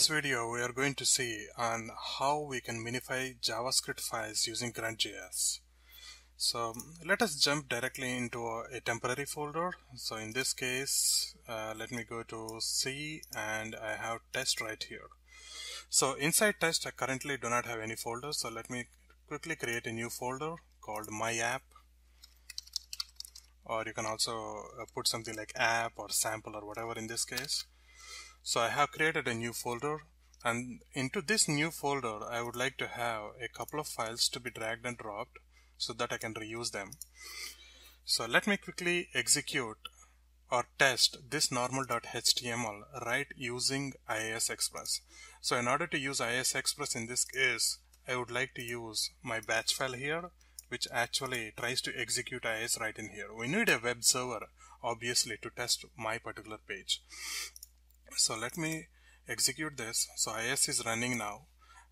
this video, we are going to see on how we can minify JavaScript files using Grunt JS. So let us jump directly into a temporary folder. So in this case, let me go to C and I have test right here. So inside test, I currently do not have any folder. So let me quickly create a new folder called my app. Or you can also put something like app or sample or whatever in this case. So I have created a new folder, and into this new folder I would like to have a couple of files to be dragged and dropped so that I can reuse them. So let me quickly execute or test this normal.html right using IIS Express. So in order to use IIS Express in this case, I would like to use my batch file here, which actually tries to execute IIS right in here. We need a web server obviously to test my particular page. So let me execute this. So IIS is running now,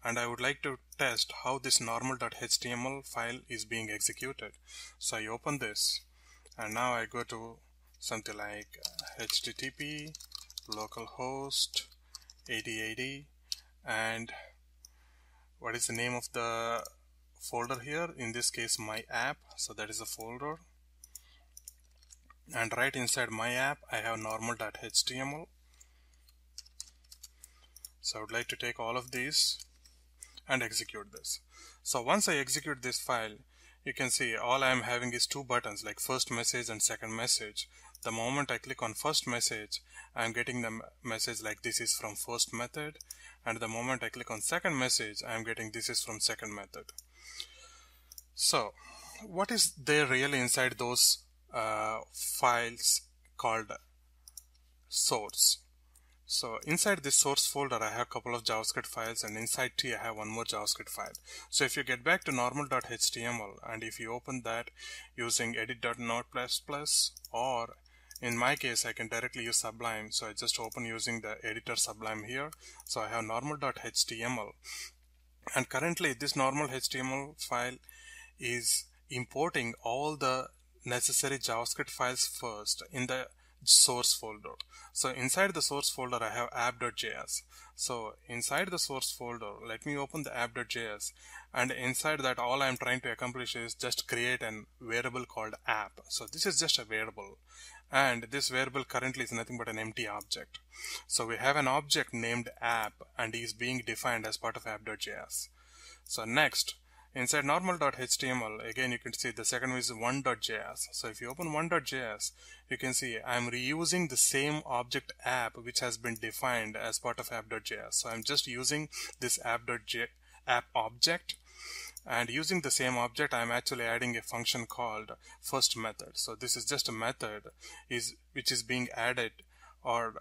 and I would like to test how this normal.html file is being executed. So I open this, and now I go to something like http localhost 8080, and what is the name of the folder here? In this case, my app. So that is a folder, and right inside my app I have normal.html. So I would like to take all of these and execute this. So once I execute this file, you can see all I am having is two buttons like first message and second message. The moment I click on first message, I am getting the message like this is from first method, and the moment I click on second message, I am getting this is from second method. So what is there really inside those files called source? So inside this source folder, I have a couple of JavaScript files, and inside T I have one more JavaScript file. So if you get back to normal.html and if you open that using edit.node++, or in my case I can directly use Sublime, so I just open using the editor Sublime here. So I have normal.html, and currently this normal.html file is importing all the necessary JavaScript files first in the source folder. So inside the source folder I have app.js. So inside the source folder, let me open the app.js, and inside that all I am trying to accomplish is just create a variable called app. So this is just a variable, and this variable currently is nothing but an empty object. So we have an object named app, and is being defined as part of app.js. So next, inside normal.html, again you can see the second is 1.js. So if you open 1.js, you can see I'm reusing the same object app which has been defined as part of app.js. So I'm just using this app object, and using the same object I'm actually adding a function called first method. So this is just a method which is being added or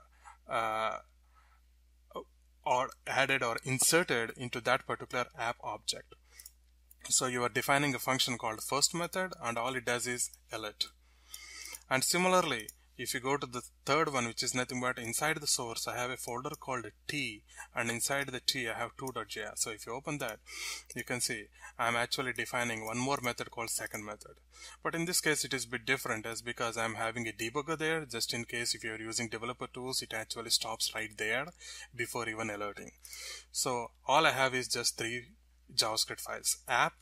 inserted into that particular app object. So you are defining a function called first method, and all it does is elect. And similarly, if you go to the third one, which is nothing but inside the source, I have a folder called T, and inside the T I have 2.js. So if you open that, you can see I'm actually defining one more method called second method. But in this case it is a bit different, as because I'm having a debugger there, just in case if you're using developer tools, it actually stops right there before even alerting. So all I have is just three JavaScript files: app,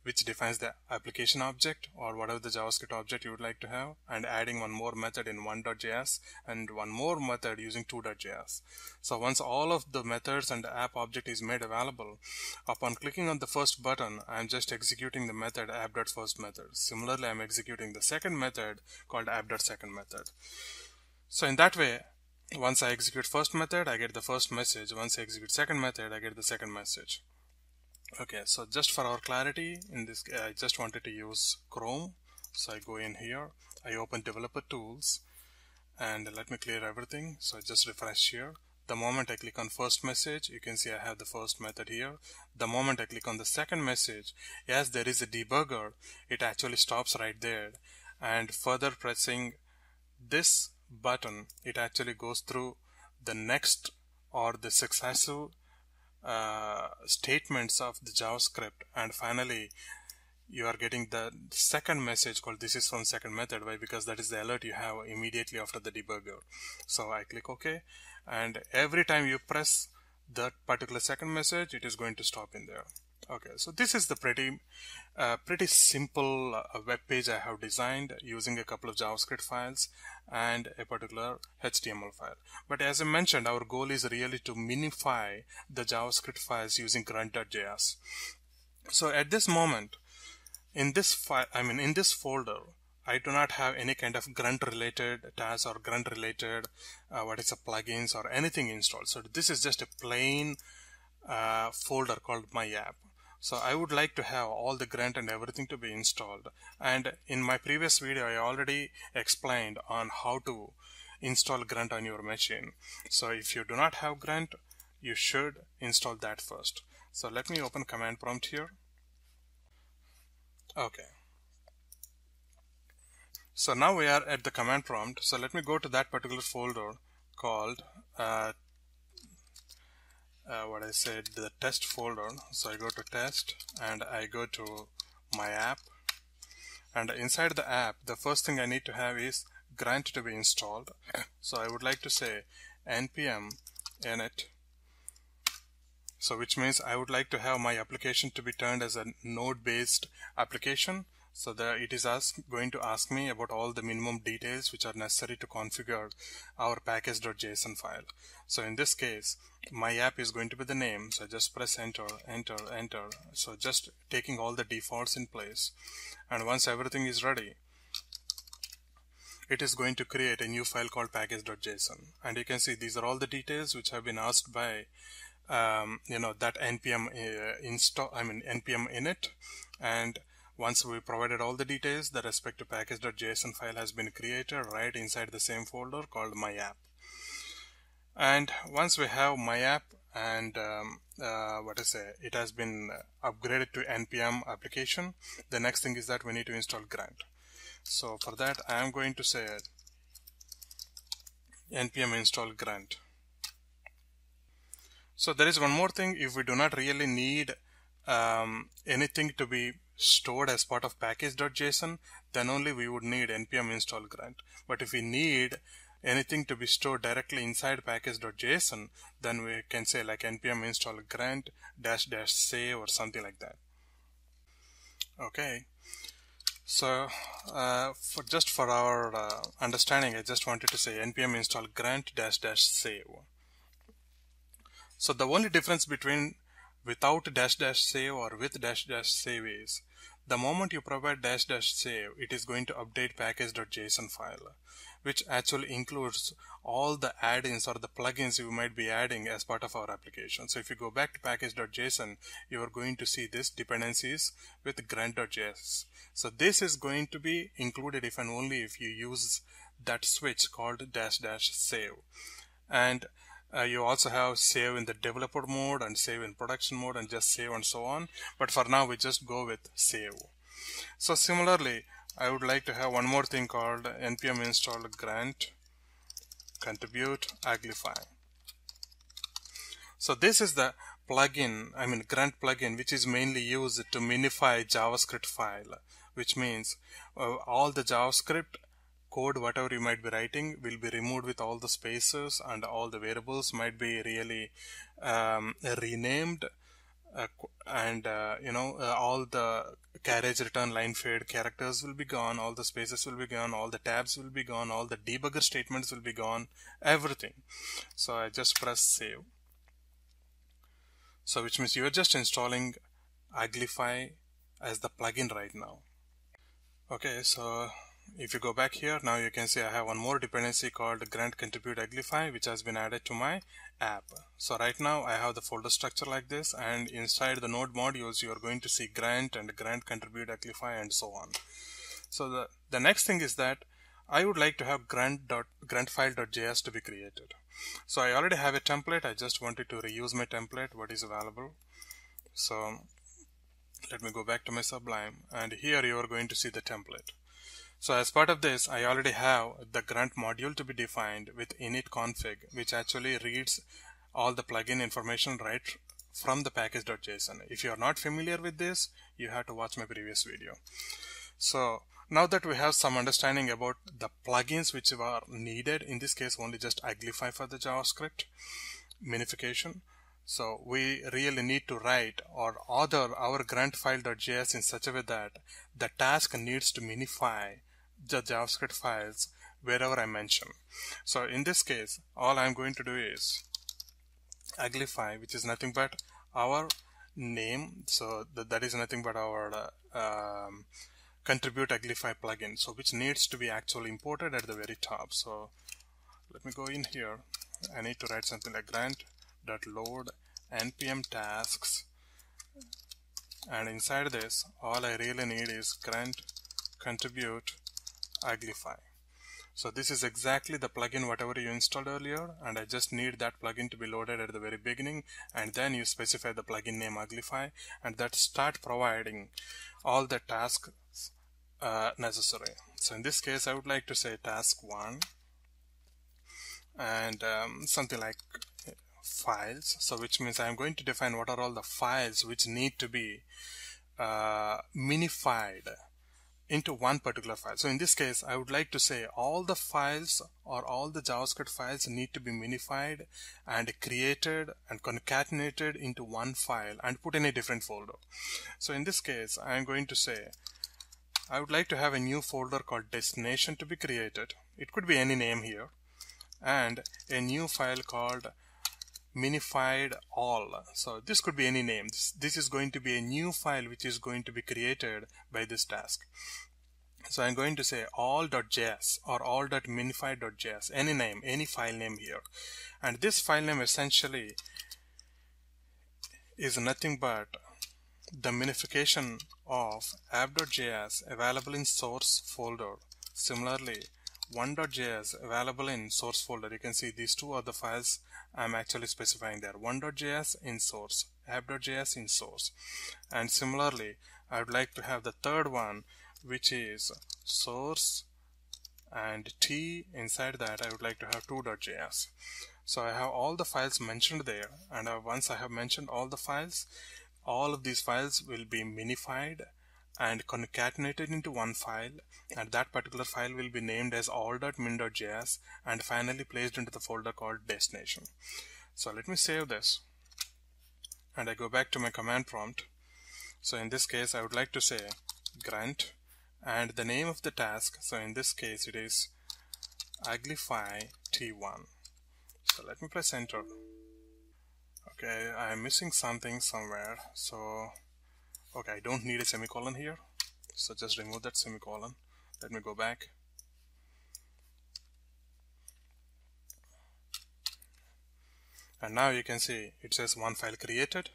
which defines the application object or whatever the JavaScript object you would like to have, and adding one more method in 1.js and one more method using 2.js. So once all of the methods and the app object is made available, upon clicking on the first button, I'm just executing the method app.firstMethod. Similarly, I'm executing the second method called app.secondMethod. So in that way, once I execute first method, I get the first message. Once I execute second method, I get the second message. Okay, so just for our clarity, in this I just wanted to use Chrome. So I go in here, I open developer tools, and let me clear everything. So I just refresh here. The moment I click on first message, you can see I have the first method here. The moment I click on the second message, yes, there is a debugger, it actually stops right there, and further pressing this button, it actually goes through the next or the successive statements of the JavaScript, and finally you are getting the second message called this is from second method. Why? Because that is the alert you have immediately after the debugger. So I click OK, and every time you press that particular second message, it is going to stop in there. Okay, so this is the pretty simple web page I have designed using a couple of JavaScript files and a particular HTML file. But as I mentioned, our goal is really to minify the JavaScript files using grunt JS. So at this moment, in this file, in this folder, I do not have any kind of grunt related tasks or grunt related plugins or anything installed. So this is just a plain folder called my app. So I would like to have all the grunt and everything to be installed. And in my previous video, I already explained on how to install grunt on your machine. So if you do not have grunt, you should install that first. So let me open command prompt here. Okay. So now we are at the command prompt. So let me go to that particular folder called the test folder. So I go to test and I go to my app, and inside the app the first thing I need to have is grunt to be installed. So I would like to say npm init, so which means I would like to have my application to be turned as a node based application. So there it is going to ask me about all the minimum details which are necessary to configure our package.json file. So in this case, my app is going to be the name. So just press enter, enter, enter. So just taking all the defaults in place. And once everything is ready, it is going to create a new file called package.json. And you can see these are all the details which have been asked by that npm npm init. And once we provided all the details, the respective package.json file has been created right inside the same folder called my app. And once we have my app and it has been upgraded to npm application, the next thing is that we need to install grunt. So for that, I am going to say npm install grunt. So there is one more thing. If we do not really need anything to be stored as part of package.json, then only we would need npm install grunt. But if we need anything to be stored directly inside package.json, then we can say like npm install grunt -- save or something like that. Okay, so for our understanding, I just wanted to say npm install grunt -- save. So the only difference between without -- save or with -- save is the moment you provide -- save, it is going to update package.json file, which actually includes all the add-ins or the plugins you might be adding as part of our application. So if you go back to package.json, you are going to see this dependencies with grunt.js. So this is going to be included if and only if you use that switch called -- save. And you also have save in the developer mode and save in production mode and just save and so on. But for now, we just go with save. So similarly, I would like to have one more thing called npm install grunt-contrib-uglify. So this is the plugin, grunt plugin, which is mainly used to minify JavaScript file, which means all the JavaScript code, whatever you might be writing, will be removed with all the spaces, and all the variables might be really renamed, all the carriage return line fade characters will be gone, all the spaces will be gone, all the tabs will be gone, all the debugger statements will be gone, everything. So I just press save. So which means you're just installing Uglify as the plugin right now. Okay, so if you go back here, now you can see I have one more dependency called grunt-contrib-uglify, which has been added to my app. So right now I have the folder structure like this, and inside the node modules you are going to see grunt and grunt-contrib-uglify and so on. So the next thing is that I would like to have gruntfile.js to be created. So I already have a template. I just wanted to reuse my template, what is available. So let me go back to my Sublime, and here you are going to see the template. So as part of this, I already have the grunt module to be defined with init config, which actually reads all the plugin information right from the package.json. If you are not familiar with this, you have to watch my previous video. So now that we have some understanding about the plugins which are needed, in this case only just Uglify for the JavaScript minification. So we really need to write or author our grunt-file.js in such a way that the task needs to minify the JavaScript files wherever I mention. So in this case, all I'm going to do is uglify, which is nothing but our name. So that is nothing but our contribute uglify plugin, so which needs to be actually imported at the very top. So let me go in here. I need to write something like grunt.load npm tasks, and inside this all I really need is grunt contribute uglify. So this is exactly the plugin whatever you installed earlier, and I just need that plugin to be loaded at the very beginning, and then you specify the plugin name uglify, and that start providing all the tasks necessary. So in this case I would like to say task 1 and something like files, so which means I'm going to define what are all the files which need to be minified into one particular file. So in this case I would like to say all the files or all the JavaScript files need to be minified and created and concatenated into one file and put in a different folder. So in this case I am going to say I would like to have a new folder called destination to be created. It could be any name here, and a new file called minified all. So this could be any name. This is going to be a new file which is going to be created by this task. So I'm going to say all.js or all.minify.js, any name, any file name here. And this file name essentially is nothing but the minification of app.js available in source folder. Similarly, 1.js available in source folder. You can see these two are the files I'm actually specifying there. 1.js in source, app.js in source. And similarly, I would like to have the third one, which is source, and t inside that I would like to have 2.js. So I have all the files mentioned there, and once I have mentioned all the files, all of these files will be minified and concatenated into one file, and that particular file will be named as all.min.js and finally placed into the folder called destination. So let me save this and I go back to my command prompt. So in this case I would like to say grunt and the name of the task, so in this case it is uglify t1. So let me press enter. Okay, I am missing something somewhere. So okay, I don't need a semicolon here, so just remove that semicolon. Let me go back. And now you can see it says one file created,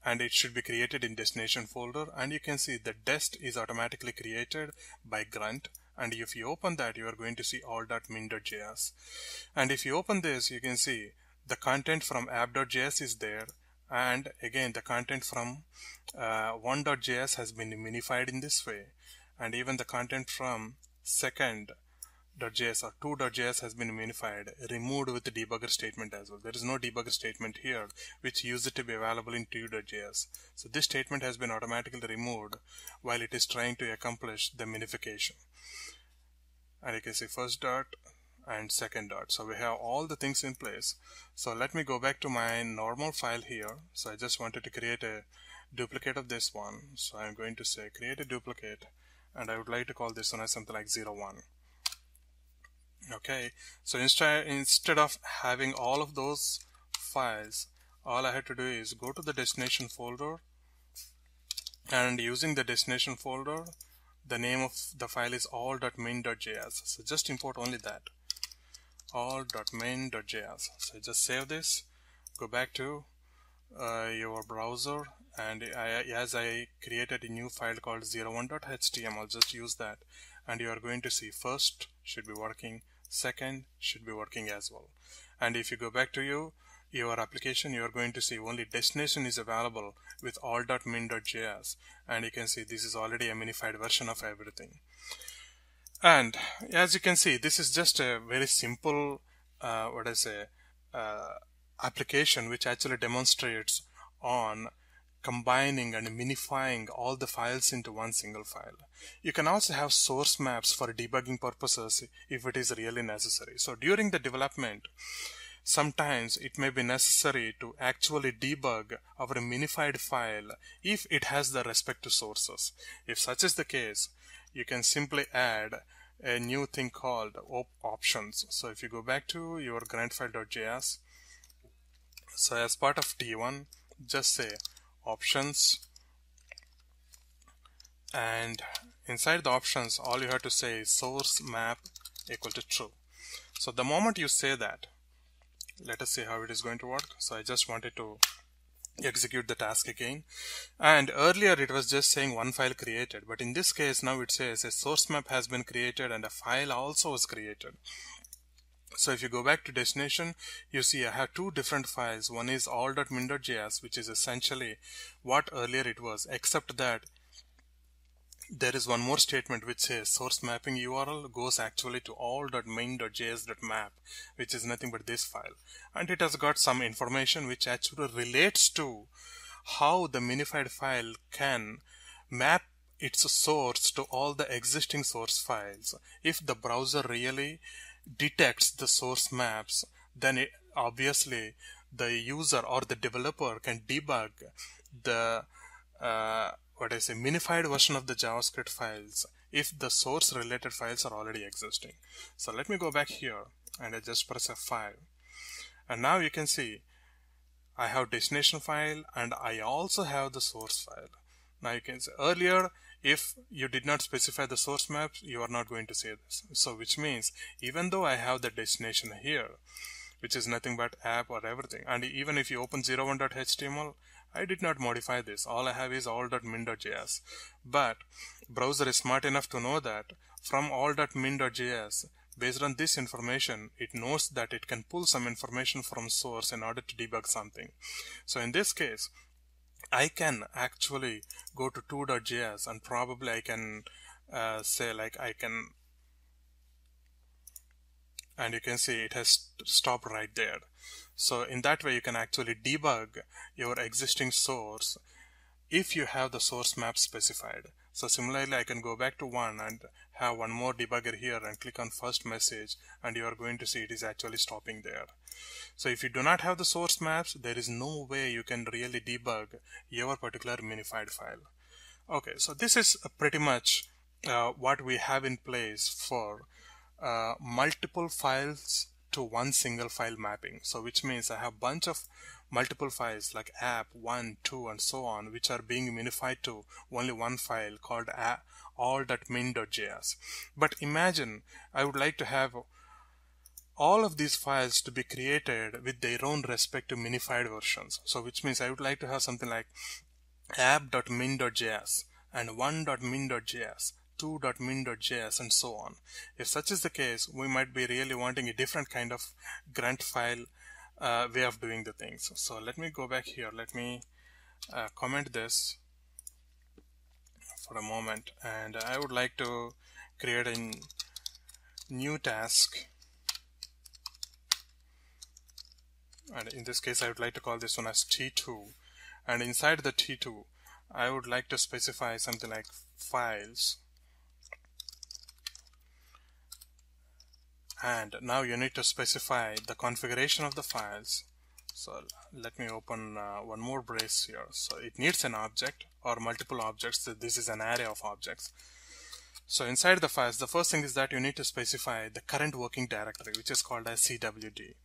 and it should be created in destination folder, and you can see the dest is automatically created by grunt, and if you open that you are going to see all.min.js, and if you open this you can see the content from app.js is there, and again the content from 1.js has been minified in this way, and even the content from second.js or 2.js has been minified, removed with the debugger statement as well. There is no debugger statement here which used to be available in 2.js. So this statement has been automatically removed while it is trying to accomplish the minification. And you can see first dot and second dot. So we have all the things in place. So let me go back to my normal file here. So I just wanted to create a duplicate of this one. So I'm going to say create a duplicate, and I would like to call this one as something like 01. Okay, so instead of having all of those files, all I had to do is go to the destination folder, and using the destination folder, the name of the file is all.min.js. So just import only that, all.min.js. So just save this, go back to your browser, and as I created a new file called 01.html, just use that, and you are going to see first should be working, second should be working as well. And if you go back to your application, you are going to see only destination is available with all.min.js, and you can see this is already a minified version of everything. And as you can see, this is just a very simple application which actually demonstrates on combining and minifying all the files into one single file. You can also have source maps for debugging purposes if it is really necessary. So during the development, sometimes it may be necessary to actually debug our minified file if it has the respective sources. If such is the case, you can simply add a new thing called options. So if you go back to your gruntfile.js, so as part of T1, just say options, and inside the options all you have to say is source map equal to true. So the moment you say that, let us see how it is going to work. So I just wanted to execute the task again, and earlier it was just saying one file created, but in this case now it says a source map has been created and a file also was created. So if you go back to destination, you see I have two different files. One is all.min.js, which is essentially what earlier it was, except that there is one more statement which says source mapping URL goes actually to all.main.js.map, which is nothing but this file, and it has got some information which actually relates to how the minified file can map its source to all the existing source files. If the browser really detects the source maps, then obviously the user or the developer can debug the minified version of the JavaScript files if the source related files are already existing. So let me go back here and I just press F5, and now you can see I have destination file and I also have the source file. Now you can see earlier if you did not specify the source maps, you are not going to see this. So which means even though I have the destination here, which is nothing but app or everything, and even if you open 01.html, I did not modify this. All I have is all.min.js. But browser is smart enough to know that from all.min.js, based on this information, it knows that it can pull some information from source in order to debug something. So in this case, I can actually go to 2.js and probably I can say like I can, and you can see it has stopped right there. So in that way you can actually debug your existing source if you have the source map specified. So similarly I can go back to 1 and have one more debugger here and click on first message, and you are going to see it is actually stopping there. So if you do not have the source maps, there is no way you can really debug your particular minified file. Okay, so this is pretty much what we have in place for multiple files to one single file mapping. So which means I have bunch of multiple files like app 1, 2 and so on, which are being minified to only one file called all.min.js. But imagine I would like to have all of these files to be created with their own respective minified versions. So which means I would like to have something like app.min.js and 1.min.js, 2.min.js and so on. If such is the case, we might be really wanting a different kind of grunt file way of doing the things. So let me go back here. Let me comment this for a moment, and I would like to create a new task, and in this case I would like to call this one as T2, and inside the T2 I would like to specify something like files, and now you need to specify the configuration of the files. So let me open one more brace here. So it needs an object or multiple objects. So this is an array of objects. So inside the files, the first thing is that you need to specify the current working directory, which is called as CWD.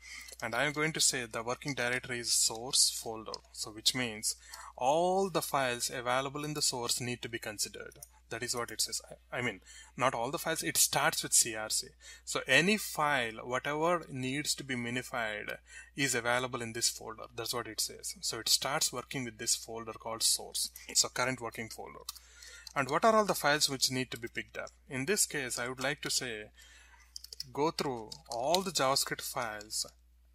And I'm going to say the working directory is source folder. So which means all the files available in the source need to be considered. That is what it says. I mean, not all the files, it starts with CRC. So any file, whatever needs to be minified is available in this folder. That's what it says. So it starts working with this folder called source. So current working folder. And what are all the files which need to be picked up? In this case, I would like to say, go through all the JavaScript files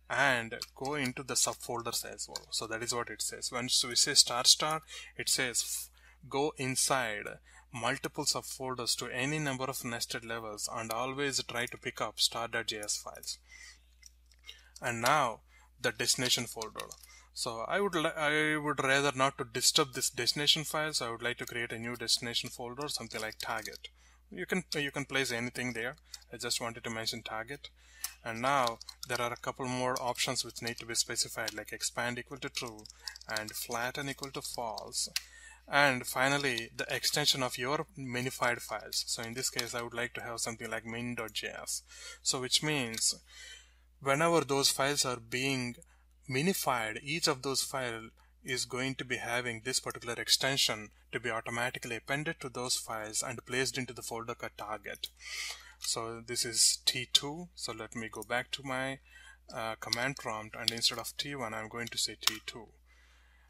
and go into the subfolders as well. So that is what it says. When we say **, it says go inside multiple subfolders to any number of nested levels and always try to pick up star.js files. And now the destination folder. So I would rather not to disturb this destination file, so I would like to create a new destination folder, something like target. You can place anything there. I just wanted to mention target. And now there are a couple more options which need to be specified, like expand equal to true and flatten equal to false. And finally, the extension of your minified files. So in this case, I would like to have something like min.js. So which means whenever those files are being minified, each of those files is going to be having this particular extension to be automatically appended to those files and placed into the folder called target. So this is T2. So let me go back to my command prompt, and instead of T1 I'm going to say T2.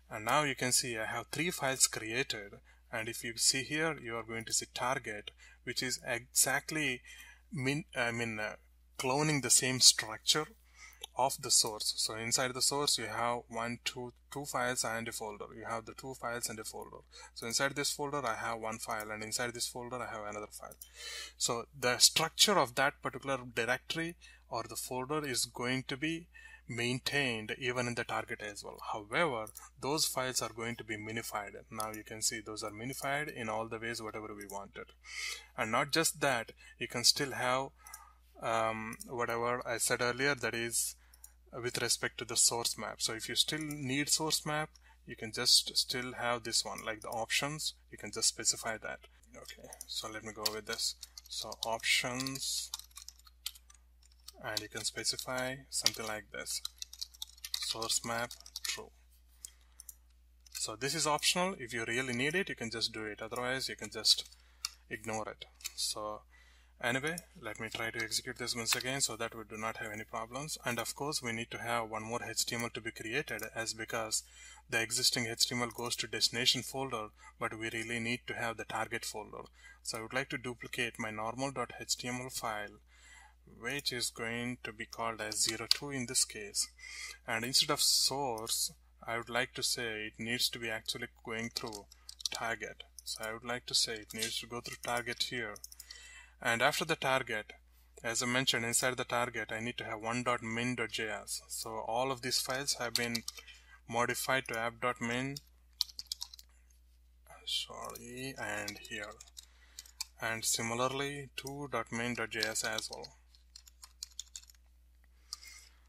And now you can see I have 3 files created, and if you see here, you are going to see target, which is exactly cloning the same structure of the source. So inside the source you have two files and a folder. You have the 2 files and a folder. So inside this folder I have 1 file, and inside this folder I have another file. So the structure of that particular directory or the folder is going to be maintained even in the target as well. However, those files are going to be minified. Now you can see those are minified in all the ways whatever we wanted. And not just that, you can still have whatever I said earlier, that is with respect to the source map. So if you still need source map, you can just still have this one, like the options, you can just specify that. Okay, so let me go with this. So options, and you can specify something like this, source map true. So this is optional. If you really need it, you can just do it, otherwise you can just ignore it. So anyway, let me try to execute this once again so that we do not have any problems. And of course we need to have one more HTML to be created, as because the existing HTML goes to destination folder, but we really need to have the target folder. So I would like to duplicate my normal.html file, which is going to be called as 02 in this case, and instead of source I would like to say it needs to be actually going through target. So I would like to say it needs to go through target here. And after the target, as I mentioned, inside the target I need to have one.min.js. So all of these files have been modified to app.min, and here, and similarly 2.min.js as well.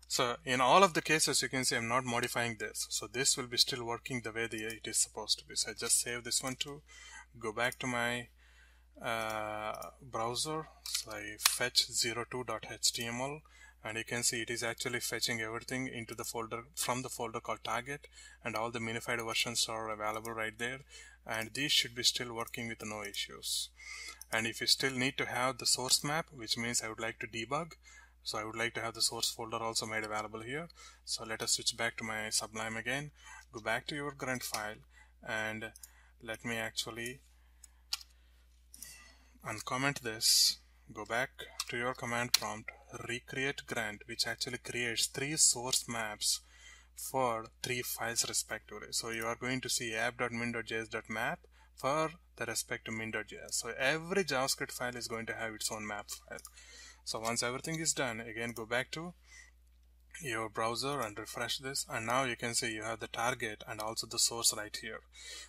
So in all of the cases you can see I'm not modifying this, so this will be still working the way it is supposed to be. So I just save this one too, go back to my browser, so I fetch 02.html, and you can see it is actually fetching everything into the folder from the folder called target, and all the minified versions are available right there, and these should be still working with no issues. And if you still need to have the source map, which means I would like to debug, so I would like to have the source folder also made available here. So let us switch back to my Sublime again, go back to your grunt file, and let me actually uncomment this, go back to your command prompt, recreate grunt, which actually creates 3 source maps for 3 files respectively. So you are going to see app.min.js.map for the respective min.js. So every JavaScript file is going to have its own map file. So once everything is done, again go back to your browser and refresh this, and now you can see you have the target and also the source right here.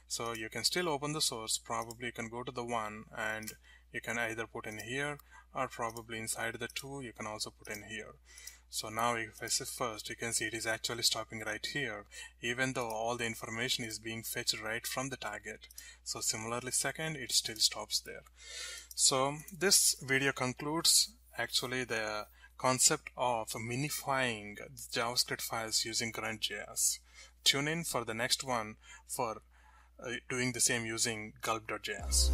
So you can still open the source, probably you can go to the 1 and you can either put in here, or probably inside the 2 you can also put in here. So now if I say first, you can see it is actually stopping right here, even though all the information is being fetched right from the target. So similarly second, it still stops there. So this video concludes actually the concept of minifying JavaScript files using Grunt JS. Tune in for the next one for doing the same using gulp.js.